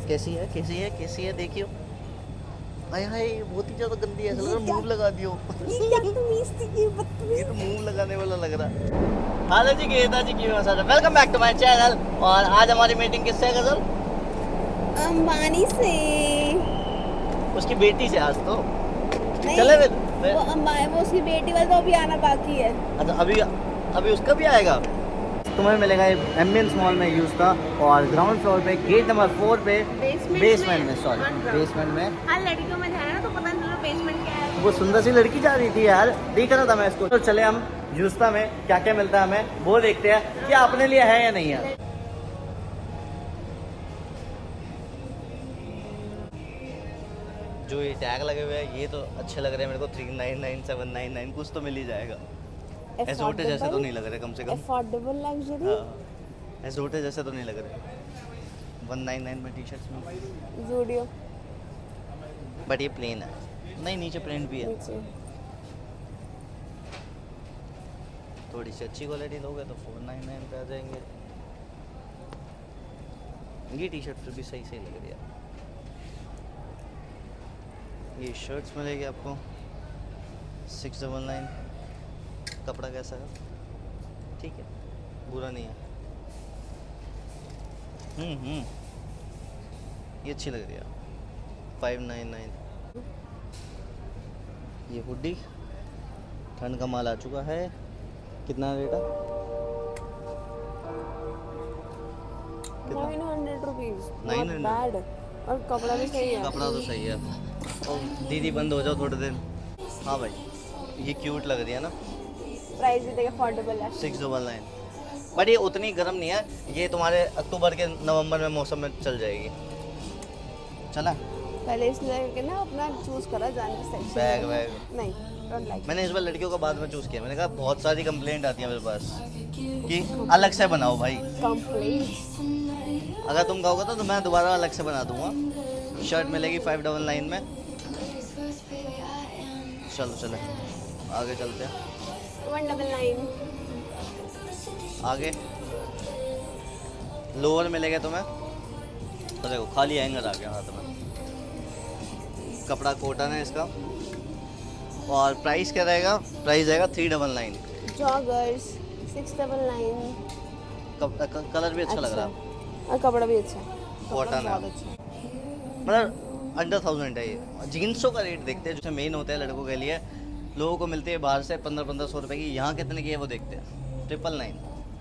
कैसी है देखियो। हाय हाय बहुत ही ज्यादा गंदी है, ऐसा लग रहा है मुंह लगा दियो। ये क्या तमीज थी ये बदतमीज। ये तो मुंह लगाने वाला लग रहा है। हेलो जी गीता जी की welcome back to my channel. और आज हमारी मीटिंग किससे है गजल? अंबानी से। उसकी बेटी से आज तो। नहीं, चले वो अंबानी, वो उसकी बेटी वाला तो अभी आना बाकी है। अच्छा अभी उसका भी आएगा। तुम्हें मिलेगा एम्बियंस मॉल में यूज का, और ग्राउंड फ्लोर पे गेट नंबर 4 पे बेसमेंट में बेसमेंट में। हाँ, लड़कियों में ध्यान है तो पता नहीं चला बेसमेंट क्या है। वो सुंदर सी लड़की जा रही थी यार, देख रहा था मैं इसको। तो चले हम जूस्ता में क्या क्या मिलता है हमें वो देखते हैं, क्या अपने लिए है या नहीं है। जो ये टैग लगे हुए हैं ये तो अच्छे लग रहे हैं मेरे को। 399 799 कुछ तो मिल ही जाएगा। एसोटे जैसे तो नहीं लग रहे, कम से कम अफोर्डेबल लग्जरी। हाँ, एसोटे जैसे तो नहीं लग रहे। 199 में टी शर्ट्स में जूडियो बट ये प्लेन है। नहीं नीचे प्रिंट भी है। नीचे थोड़ी सी अच्छी क्वालिटी लोगे तो 499 पे आ जाएंगे। ये टी शर्ट फिर भी सही सही लग रही है। ये शर्ट्स मिलेगी आपको 699। कपड़ा कैसा है? ठीक है, बुरा नहीं है। ये अच्छी लग रही है 599। ये हुडी ठंड का माल आ चुका है। कितना रेट है? 900 रुपीज। 900 बैड। और कपड़ा भी सही है। कपड़ा तो सही है। और दीदी बंद हो जाओ थोड़े दिन। हाँ भाई ये क्यूट लग रही है ना। प्राइस भी देखिए अफोर्डेबल है। 699 बट ये उतनी गर्म नहीं है। ये तुम्हारे अक्टूबर के नवंबर में मौसम में चल जाएगी। चला पहले इसलिए कि ना अपना चूज करा जान के सेक्शन। बैग नहीं, डोंट लाइक। मैंने इस बार लड़कियों का बाद में चूज़ किया। मैंने कहा बहुत सारी कंप्लेंट आती है मेरे पास कि अलग से बनाओ भाई। कंप्लेंट अगर तुम कहोगे तो मैं दोबारा अलग से बना दूंगा। शर्ट मिलेगी 599 में। चलो चले आगे चलते हैं। 199। आगे लोअर मिलेगा तुम्हें तो देखो खाली हैंगर आ गया हाथ में। कपड़ा कॉटन है इसका। और प्राइस क्या रहेगा? प्राइस रहेगा 399। जॉगर्स 699। कलर भी अच्छा लग रहा है और कपड़ा भी अच्छा है। कॉटन है, मतलब अंडर 1000 है ये। जीन्सों का रेट देखते हैं जो मेन होता है लड़कों के लिए। लोगों को मिलती है बाहर से 1500 रुपए की, यहाँ कितने की है वो देखते हैं। 999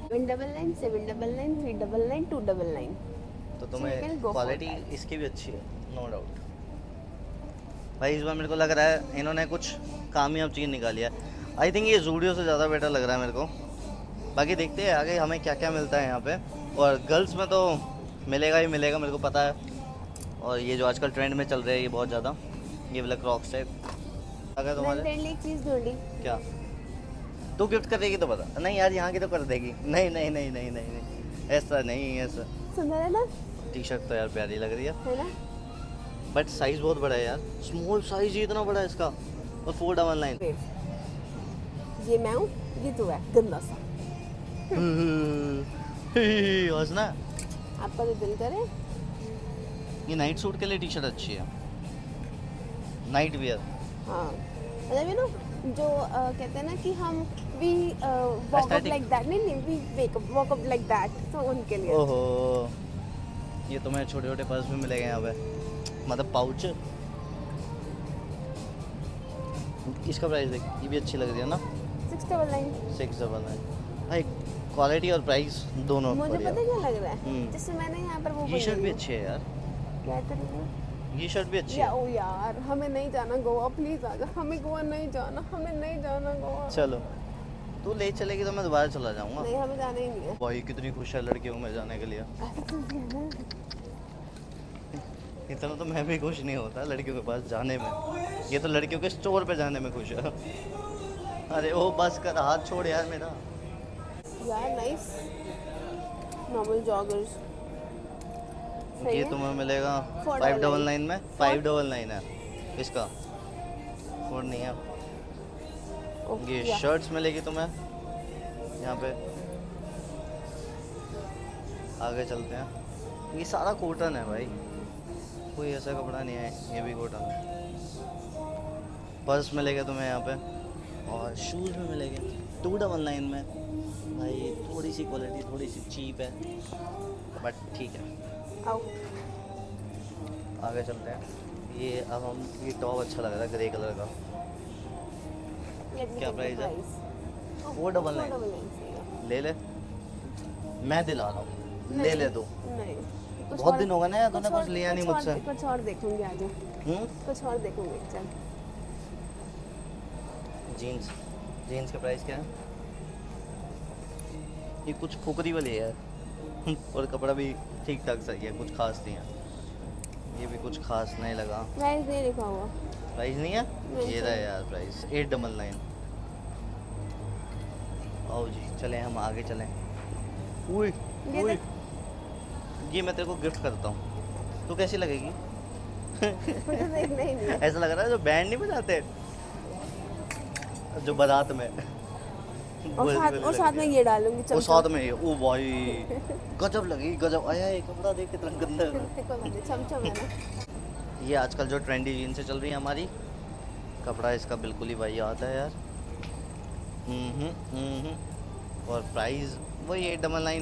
199 799 399 299। तो तुम्हें क्वालिटी इसकी भी अच्छी है नो डाउट। भाई इस बार मेरे को लग रहा है इन्होंने कुछ कामयाब चीज़ निकाली है। आई थिंक ये जूडियो से ज़्यादा बेटर लग रहा है मेरे को। बाकी देखते हैं आगे हमें क्या क्या मिलता है यहाँ पे। और गर्ल्स में तो मिलेगा ही मिलेगा मेरे को पता है। और ये जो आजकल ट्रेंड में चल रहा है ये बहुत ज़्यादा, ये वाला क्रॉक्स टाइप। अगर तुम्हारे एक चीज ढूंढी। क्या तू गिफ्ट कर देगी तो बता। नहीं यार यहाँ की तो कर देगी। नहीं नहीं नहीं नहीं नहीं नहीं ऐसा नहीं ऐसा। सुंदर है ना। टी शर्ट तो यार प्यारी लग रही है ना। बट साइज बहुत बड़ा है यार। स्मॉल साइज ही इतना बड़ा है इसका। और 499। ये मैं हूँ, ये तू है गंदा सा। हंसना। आपका जो दिल करे। ये नाइट सूट के लिए टी शर्ट अच्छी है, नाइट वियर। हाँ मतलब ये ना जो कहते हैं ना कि हम we walk up like that. नहीं we walk up like that, तो उनके लिए। ओहो ये तुम्हें छोटे छोटे पर्स भी मिलेंगे यहाँ पे, मतलब पाउच। इसका प्राइस देख, ये भी अच्छी लग रही है ना। 699 भाई क्वालिटी और प्राइस दोनों मुझे बढ़िया। पता क्या लग रहा है, जैसे मैंने यहाँ पर वो ये शर्ट भी अच्छी है यार। क्या कर ये शर्ट भी अच्छी है। ओ यार हमें नहीं जाना गोवा, प्लीज आजा। हमें गोवा नहीं जाना, हमें नहीं जाना गोवा। चलो तू ले चलेगी तो मैं दोबारा चला जाऊंगा। नहीं हमें जाना ही नहीं है। भाई कितनी खुश है लड़कियों में जाने के लिए। इतना तो मैं भी खुश नहीं होता लड़कियों के पास जाने में। ये तो लड़कियों के स्टोर पे जाने में खुश है। अरे ओ बस कर, हाथ छोड़ यार मेरा। यार नाइस नॉर्मल जॉगर्स। ये तुम्हें मिलेगा 599 में। 599 है इसका, 4 नहीं है। ये शर्ट्स मिलेगी तुम्हें यहाँ पे। आगे चलते हैं। ये सारा कॉटन है भाई। कोई ऐसा कपड़ा नहीं है, ये भी कॉटन है। पर्स मिलेगा तुम्हें यहाँ पे और शूज़ भी मिलेंगे 299 में। भाई थोड़ी सी क्वालिटी थोड़ी सी चीप है बट ठीक है। आओ आगे चलते हैं। ये अब हम ये टॉप अच्छा लग रहा है ग्रे कलर का। क्या प्राइस है? 499 ले ले, मैं दिला रहा हूँ, ले ले दो। नहीं बहुत दिन हो गए ना यार, तूने कुछ लिया नहीं मुझसे। कुछ और देखूंगी आगे, कुछ और देखूंगी। चल जीन्स, जीन्स का प्राइस क्या है? ये कुछ फुकरी वाली है और कपड़ा भी ठीक ठाक सही है, कुछ खास नहीं है। ये भी कुछ खास नहीं लगा। प्राइस नहीं लिखा हुआ। प्राइस नहीं है? नहीं ये सर। रहा यार प्राइस 899। आओ जी चलें, हम आगे चलें। उई ये उई, देख। ये मैं तेरे को गिफ्ट करता हूँ, तो कैसी लगेगी? मुझे देखना ही नहीं है। ऐसा लग रहा है जो बैंड नहीं बजाते जो बारात में और साथ में ये डालूंगी वो साथ में ये, ओ भाई गजब लगी, गजब आया। ये कपड़ा देख कितना गंदा है। चमचम है ना। ये आजकल जो ट्रेंडी जीन्स चल रही है हमारी, कपड़ा इसका बिल्कुल ही भाई आता है यार। और प्राइस वही 899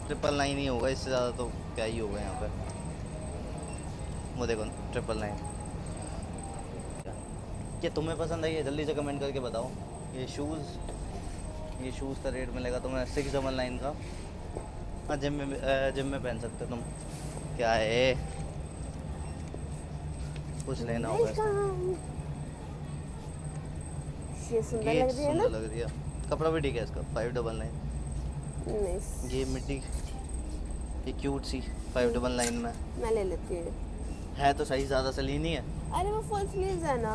999 ही होगा, इससे ज़्यादा तो क्या ही होगा यहाँ पे। वो देखो 999। क्या तुम्हें पसंद आई है? जल्दी से कमेंट करके बताओ। ये शूज़ का रेट मिलेगा तुम्हें 699 का। हाँ जिम में पहन सकते हो तुम। क्या है, कुछ लेना होगा इसको। ये सुंदर ये लग रही है ना। सुंदर लग रही है, कपड़ा भी ठीक है इसका 599। नाइस। ये मिट्टी, ये क्यूट सी 599 में मैं ले लेती हूँ। है तो सही, ज़्यादा सली नहीं है अरे वो फुल स्लीव्स है ना।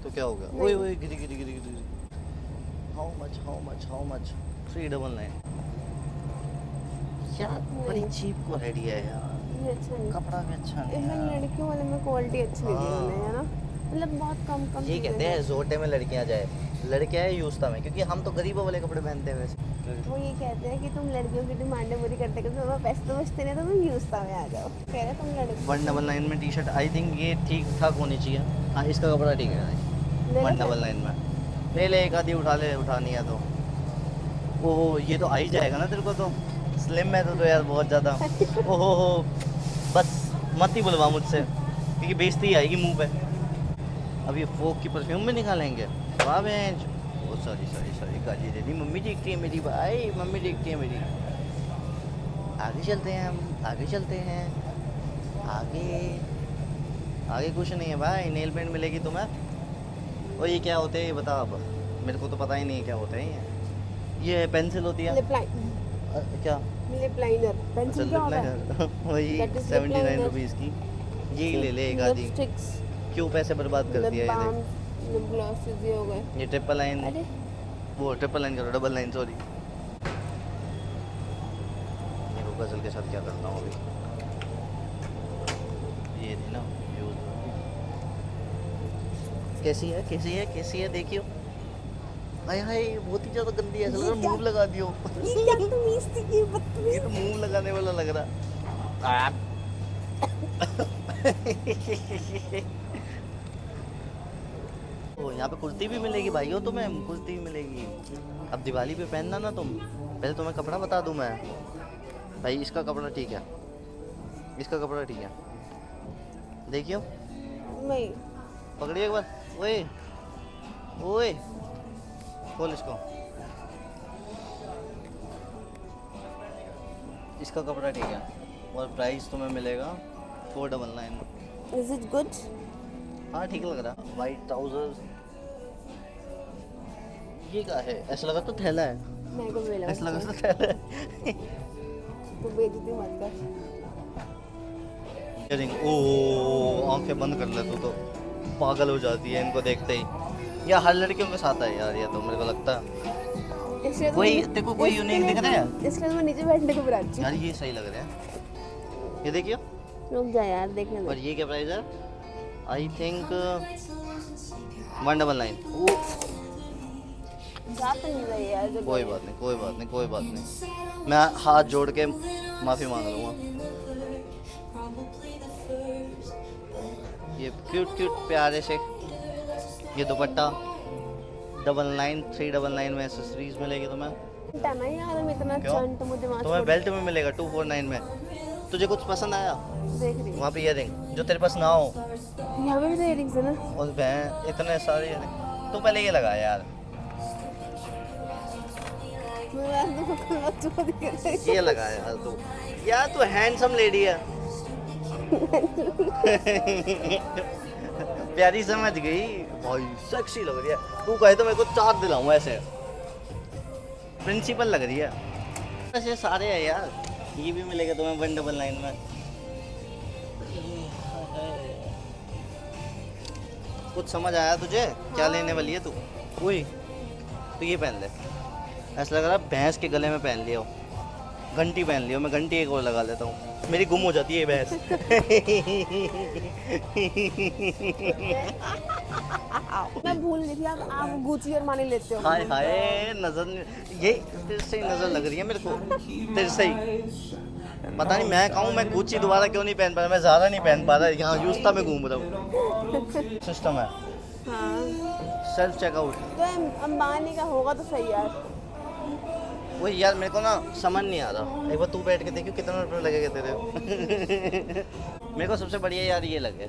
तो क्या होगा? नहीं। ओए ओए गिरी गिरी गिरी गिरी। हाउ मच 399 यार, बड़ी चीप क्वालिटी है यार। ये अच्छा नहीं। कपड़ा भी अच्छा नहीं इनमें है। लड़कियों वाले में क्वालिटी अच्छी लगी हाँ। उन्हें, है ना। मतलब बहुत कम ये चीज़ें कहते हैं जोटे में लड़कियां जाए, लड़के आए यूस्ता में, क्योंकि हम तो गरीबों वाले कपड़े पहनते हैं वैसे। वो ये कहते हैं कि तुम लड़कियों की डिमांडें पूरी करते करते तुम्हें पैसे तो बचते नहीं, तो तुम यूस्ता में आ जाओ। कह रहे तुम लड़के 199 में टी शर्ट आई थिंक ये ठीक ठाक होनी चाहिए। हाँ इसका कपड़ा ठीक है। ले लो 199 में ले ले, एक आधी उठा ले, उठानी है तो। ओहो ये तो आ ही जाएगा ना तेरे को, तो स्लिम है तो यार बहुत ज़्यादा। ओहो हो, बस मत ही बुलवा मुझसे, क्योंकि बेइज्जती आएगी मुंह पे। अब ये फोक की परफ्यूम में निकालेंगे। वाह बेंच, ओ सॉरी गाली दे दी। मम्मी देखती है मेरी, भाई मम्मी देखती है मेरी। आगे चलते हैं हम, आगे चलते हैं, आगे कुछ नहीं है भाई। नेल पेंट मिलेगी तुम्हें। और ये क्या होते हैं ये बता अब, मेरे को तो पता ही नहीं है क्या होते हैं ये पेंसिल होती है लिप लाइन, क्या? Lip liner. पेंसिल क्या होता है? वही That is lip 79 liner. Rupees की। यही ले ले एक आधी, लिपस्टिक्स, क्यों पैसे बर्बाद करती है लिप ये बाम, देख। लिप ग्लॉसेस ये हो गए। ये ट्रिपल लाइन, अरे वो ट्रिपल लाइन करो, डबल लाइन सॉरी। ये वो गजल के साथ क्या करना हूँ अभी, ये थी ना यूज। कैसी है देखियो। हाय हाय बहुत ही ज़्यादा गंदी है, ऐसा लग रहा है मुंह लगा दियो। ये क्या तमीज थी ये ये बदतमीज। तो मुंह लगाने वाला लग रहा। ओ यहाँ पे कुर्ती भी मिलेगी भाइयों, तुम्हें कुर्ती भी मिलेगी। अब दिवाली पे पहनना ना तुम। पहले तुम्हें कपड़ा बता दूं मैं भाई, इसका कपड़ा ठीक है, इसका कपड़ा ठीक है। देखियो, नहीं पकड़िए एक बार। ओए ओए खोल इसको। इसका कपड़ा ठीक है और प्राइस तुम्हें मिलेगा 499। Is it good? हाँ ठीक लग रहा। वाइट ट्राउजर्स, ये क्या है? ऐसा लगा तो थैला है, मैं को भी ऐसा लगा तो थैला है। तो बेइज्जती मत कर। इयरिंग, ओ आंखें बंद कर ले तो पागल हो जाती है इनको देखते ही। या हर लड़कियों के साथ है यार, ये तो मेरे को लगता है। इसलिए तो कोई मैं- तेरे को कोई यूनिक दिख रहा है इसलिए तो मैं नीचे बैठने को बुलाती हूँ। यार? ये सही लग रहा है, ये देखियो। रुक जा यार, देखने और दे। ये क्या प्राइस है? I think 199। ओ जा तो नहीं रही यार जगह। कोई बात नहीं, मैं हाथ जोड़ के माफ़ी मांग लूँगा। ये क्यूट क्यूट प्यारे से, ये दुपट्टा 399 में एसेसरीज मिलेगी तुम्हें। टना यार मैं इतना क्यों? चंट मुझे वहाँ तुम्हें छोड़- बेल्ट में मिलेगा 249 में। तुझे कुछ पसंद आया देख रही हूँ। वहाँ पे इयरिंग जो तेरे पास ना हो? यहाँ पे भी तो इयरिंग्स है ना। और बहन इतने सारे इयरिंग, तू पहले ये लगा यार, मैं वैसे तो खुला चोरी कर रही हूँ। ये लगा यार तू हैंडसम लेडी है। प्यारी समझ गई भाई, सेक्सी लग रही है। तू कहे तो मेरे को 4 दिलाऊं ऐसे, प्रिंसिपल लग रही है। ऐसे सारे है यार, ये भी मिलेगा तुम्हें 199 में। कुछ समझ आया तुझे क्या लेने वाली है तू? वही तो ये पहन ले, ऐसा लग रहा है भैंस के गले में पहन लिया हो। घंटी पहन लियो, मैं घंटी एक और लगा लेता हूँ, मेरी गुम हो जाती है भैंस। मैं भूल गई थी आप गुची और मानी लेते हो। हाय हाय, नजर ये तेरे से ही नजर लग रही है मेरे को, तेरे से ही। पता नहीं मैं कहूँ, मैं गुची दोबारा क्यों नहीं पहन पा रहा, मैं ज़्यादा नहीं पहन पा रहा, यहाँ यूस्ता में घूम रहा हूँ। सिस्टम है, हाँ सेल्फ चेकआउट। तो अंबानी का होगा तो सही यार। वही यार मेरे को ना समझ नहीं आ रहा, एक बार तू बैठ के देखियो कितना रुपये लगेगा तेरे। मेरे को सबसे बढ़िया यार ये लगे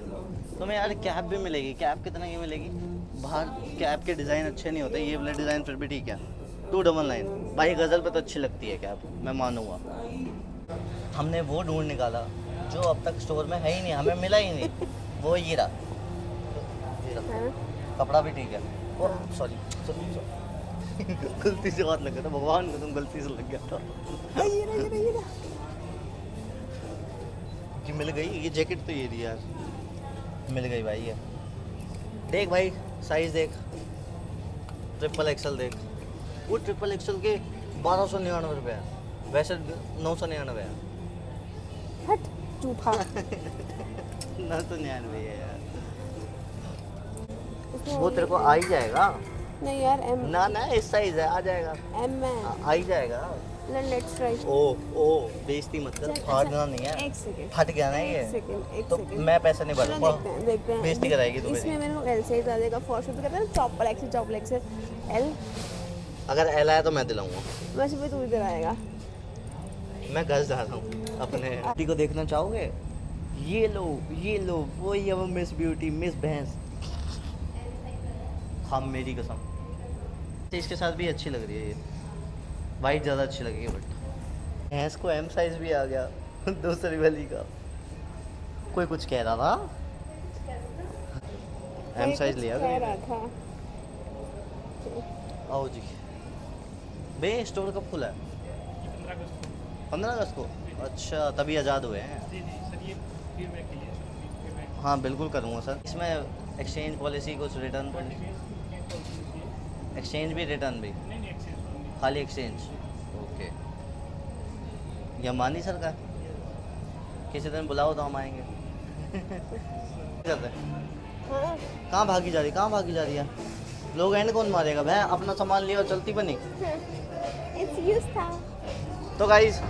तुम्हें यार, कैप भी मिलेगी। कैप कितने की मिलेगी? बाहर कैप के डिज़ाइन अच्छे नहीं होते, ये वाले डिज़ाइन फिर भी ठीक है। 299 भाई, गज़ल पे तो अच्छी लगती है कैप, मैं मानूंगा। हमने वो ढूंढ निकाला जो अब तक स्टोर में है ही नहीं, हमें मिला ही नहीं। वो ये रहा, हाँ? कपड़ा भी ठीक है। ओ सॉरी गलती से हाथ लग गया था, भगवान को तुम गलती से लग गया था। ये रहा। कि मिल गई ये जैकेट, तो ये रही यार, मिल गई भाई। ये देख भाई, साइज देख, XXL देख। वो XXL के 1299 रुपये है, वैसे 999 है। हट झूठा। 999 है यार। इसमें वो तेरे को आ ही जाएगा नहीं यार एम ना, इस साइज है, आ जाएगा, एम में आ ही जाएगा। Let's try. ओ बेइज्जती मत कर, फाड़ना नहीं है, एक सेकंड फट गया ना ये, एक तो सेकंड मैं पैसे नहीं चलो भरूंगा, देखते हैं बेइज्जती कराएगी तू इसमें मेरी। मेरे को एल साइज आ जाएगा फॉर श्योर। तो कहते हैं चॉपल एक्सेल एल। अगर एल आया तो मैं दिलाऊंगा। वैसे भी तू इधर आएगा। मैं घर जा रहा हूँ अपने ब्यूटी को देखना चाहोगे? ये लो वही है वो मिस ब्यूटी, मिस भैंस। हाँ मेरी कसम, इसके साथ भी अच्छी लग रही है ये, वाइट ज़्यादा अच्छी लगेगी। बट भैंस को एम साइज भी आ गया दूसरी वाली का। कोई कुछ कह रहा था, एम साइज लिया कह रहा था। आओ जी। बे स्टोर कब खुला है? 15 अगस्त को। अच्छा तभी आज़ाद हुए हैं। हाँ बिल्कुल करूँगा सर। इसमें एक्सचेंज पॉलिसी कुछ रिटर्न पॉलिसी, एक्सचेंज भी रिटर्न भी, खाली एक्सचेंज? ओके। ये अंबानी सर का किसी दिन बुलाओ तो हम आएंगे। करते हाँ कहाँ भागी जा रही है? लोग एंड कौन मारेगा? भाई अपना सामान लिया और चलती बनी। इट्स यूज था। तो guys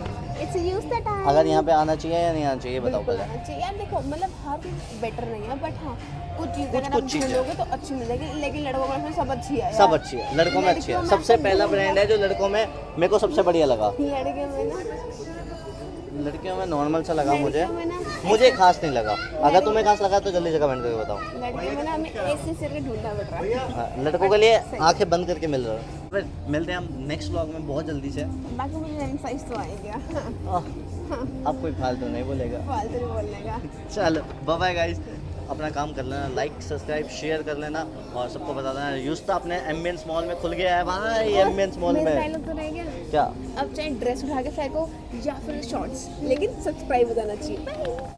it's use the time. अगर यहाँ पे आना चाहिए या नहीं आना चाहिए बताओ बिल्कुल पहले। आना चाहिए यार। देखो मतलब हर चीज बेटर नहीं है, बट हाँ कुछ चीज़ें कुछ- अगर आप कुछ चीज़ें। ढूंढोगे तो अच्छी मिलेगी। लेकिन लड़कों में सब अच्छी है सब यार। अच्छी है, लड़कों में अच्छी लड़कियों है। में सबसे ऐसा पहला नहीं ब्रांड है जो लड़कों में मेरे को सबसे बढ़िया लगा। लड़कियों में ना, लड़कियों में नॉर्मल सा लगा मुझे, लड़कियों में ना मुझे खास नहीं लगा। अगर तुम्हें खास लगा तो जल्दी से कमेंट करके बताओ। लड़कियों में ना हमें एक से सिर के ढूंढना पड़ रहा है। हाँ, लड़कों के लिए आंखें बंद करके मिल रहा है। फिर मिलते हैं हम नेक्स्ट व्लॉग में बहुत जल्दी से। बाकी मुझे एम साइज तो आएगा। अब कोई फालतू नहीं बोलेगा। फालतू नहीं बोलने का। चलो बाय बाय गाइस, अपना काम कर लेना, लाइक सब्सक्राइब शेयर कर लेना और सबको बता देना यूस्ता अपने एम्बियंस मॉल में खुल गया है भाई। एम्बियंस मॉल मेरा में डायलॉग तो रह गया। क्या? अब चाहे ड्रेस उठा के फेंको या फिर शॉर्ट्स, लेकिन सब्सक्राइब हो जाना चाहिए। बाय।